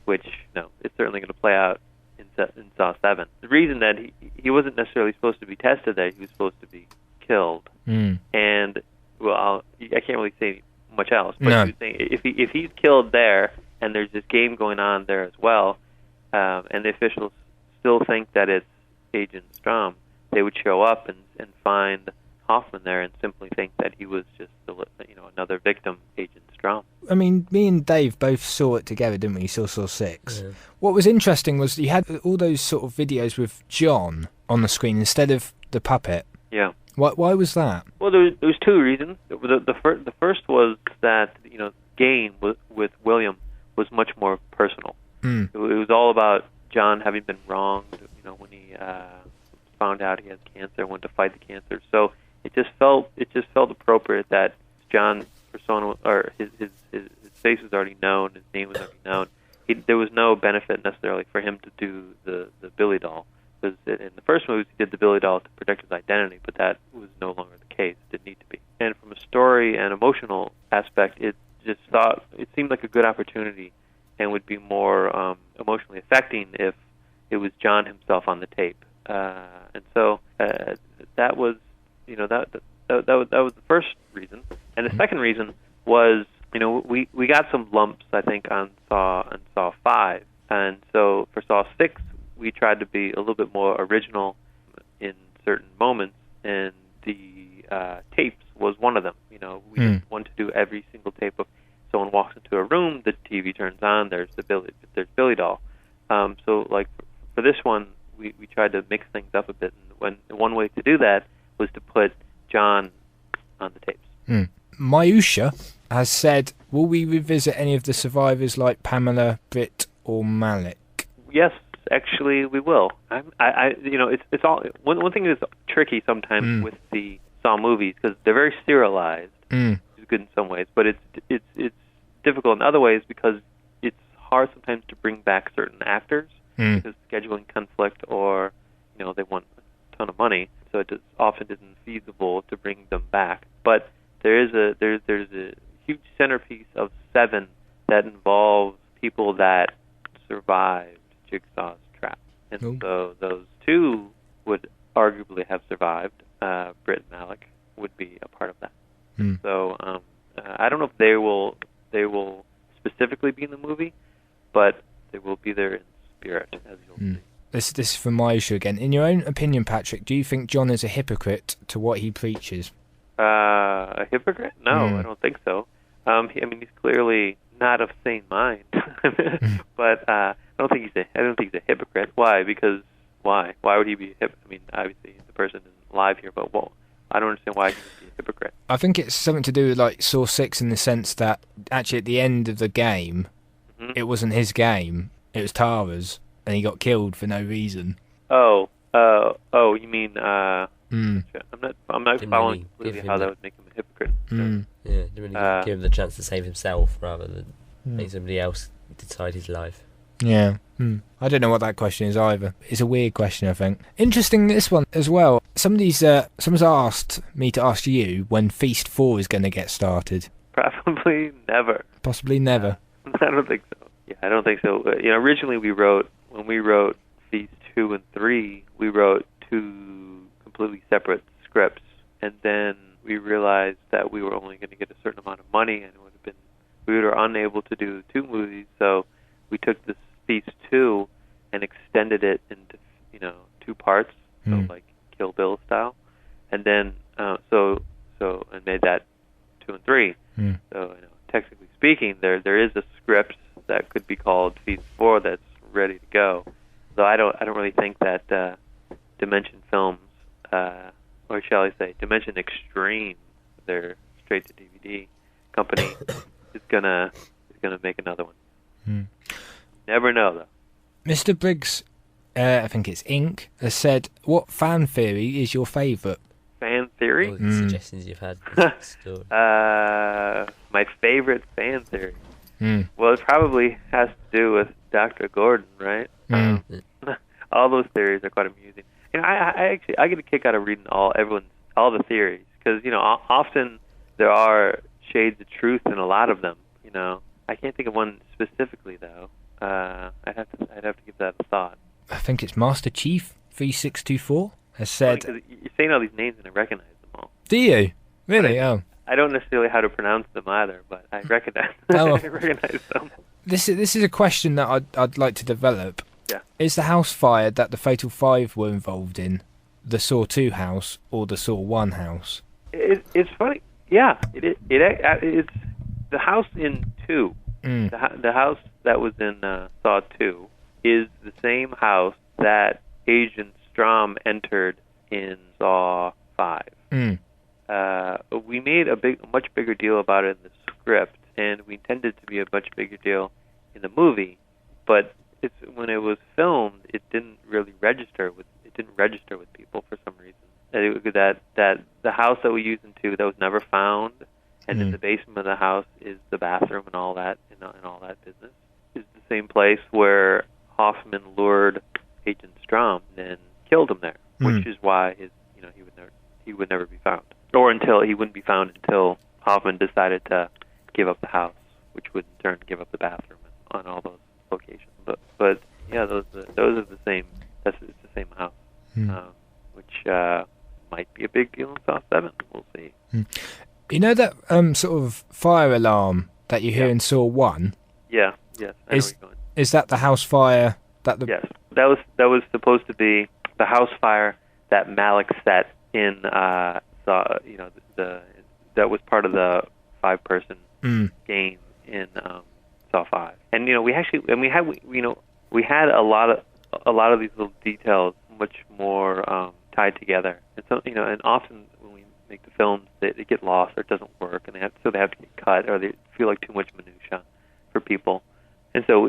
which it's certainly going to play out in Saw 7. The reason that he wasn't necessarily supposed to be tested there, he was supposed to be killed. And well, I can't really say much else. But No. he was saying if he's killed there, and there's this game going on there as well, and the officials still think that it's Agent Strom, they would show up and find Hoffman there and simply think that he was just another victim, Agent Strom. I mean, me and Dave both saw it together, didn't we? Saw 6. Yeah. What was interesting was you had all those sort of videos with John on the screen instead of the puppet. Yeah. Why was that? Well, there was two reasons. The first was that game with William was much more personal. It was all about John having been wronged. When he found out he had cancer, went to fight the cancer. So it just felt appropriate that John's persona, or his face was already known, his name was already known. There was no benefit necessarily for him to do the Billy doll. Because in the first movie, he did the Billy doll to protect his identity, but that was no longer the case. It didn't need to be. And from a story and emotional aspect, it seemed like a good opportunity and would be more emotionally affecting if it was John himself on the tape. And so that was the first reason. And the second reason was, we got some lumps, I think, on Saw 5. And so for Saw 6, we tried to be a little bit more original in certain moments, and the tapes was one of them. We didn't want to do every single tape of someone walks into a room, the TV turns on, there's Billy doll. So like for this one, we tried to mix things up a bit, and one way to do that was to put John on the tapes. Mayusha has said, will we revisit any of the survivors like Pamela, Britt, or Malik? Yes, actually, we will. It's all one thing that's tricky sometimes with the Saw movies, because they're very serialized. It's good in some ways, but it's difficult in other ways because it's hard sometimes to bring back certain actors because scheduling conflict, or they want a ton of money, so it often isn't feasible to bring them back. But there's a huge centerpiece of 7 that involves people that survived Jigsaw's trap, and so those 2 would arguably have survived. Britt and Malik would be a part of that. So I don't know if they will specifically be in the movie, but they will be there in spirit, as you'll see. This is from Mayusha again. In your own opinion, Patrick, do you think John is a hypocrite to what he preaches? A hypocrite? No, I don't think so. He's clearly not of sane mind, but I don't think he's a hypocrite. Why? Because why? Why would he be a hypocrite? Obviously the person isn't live here, but I don't understand why he would be a hypocrite. I think it's something to do with like Saw 6 in the sense that actually at the end of the game, it wasn't his game; it was Tara's, and he got killed for no reason. Oh, you mean? I'm not following completely how that would make him a hypocrite. Yeah, didn't really give him the chance to save himself rather than make somebody else decide his life. Yeah. I don't know what that question is either. It's a weird question, I think. Interesting, this one as well. Someone's asked me to ask you when Feast 4 is going to get started. Probably never. Possibly never. I don't think so. Yeah, I don't think so. Originally when we wrote Feast 2 and 3, we wrote 2 completely separate scripts, and then we realized that we were only going to get a certain amount of money, and we were unable to do 2 movies, so we took this Feast 2 and extended it into 2 parts, so like Kill Bill style, and then and made that 2 and 3. So technically speaking, there is a script that could be called Feast 4 that's ready to go. So I don't really think that Dimension Films, or shall I say Dimension Extreme, their straight to DVD company, is gonna make another one. Never know though. Mr. Briggs, I think it's Inc., has said, what fan theory is your favourite? Fan theory? All the suggestions you've had. My favorite fan theory. Well, it probably has to do with Dr. Gordon, right? All those theories are quite amusing. I get a kick out of reading all the theories, because often there are shades of truth in a lot of them. I can't think of one specifically though. I'd have to give that a thought. I think it's Master Chief 3624 has said. Funny, 'cause you're saying all these names and I recognize them all. Do you really? Oh, I don't necessarily how to pronounce them either, but I recognize. Oh. I recognize them. This is a question that I'd like to develop. Yeah. Is the house fire that the Fatal Five were involved in the Saw 2 house or the Saw 1 house? It's funny. Yeah, it's the house in 2. The house that was in Saw 2 is the same house that Agent Strom entered in Saw 5. We made a much bigger deal about it in the script, and we intended to be a much bigger deal in the movie. But when it was filmed, it didn't really register with people for some reason. That the house that we used in 2 that was never found, and in the basement of the house is the bathroom and all that and all that business, is the same place where Hoffman lured Agent Strom and killed him there, which is why he would never be found, or he wouldn't be found until Hoffman decided to give up the house, which would in turn give up the bathroom on all those locations. But yeah, those are the same. It's the same house, which might be a big deal in Saw 7. We'll see. You know that sort of fire alarm that you hear in Saw 1? Yeah. Yes. I know where you're going. Is that the house fire that the? Yes. That was supposed to be the house fire that Malik set in. That was part of the 5-person game in Saw 5. And we had a lot of these little details much more tied together. And so and often when we make the films, they get lost or it doesn't work, and they have to get cut or they feel like too much minutia for people. And so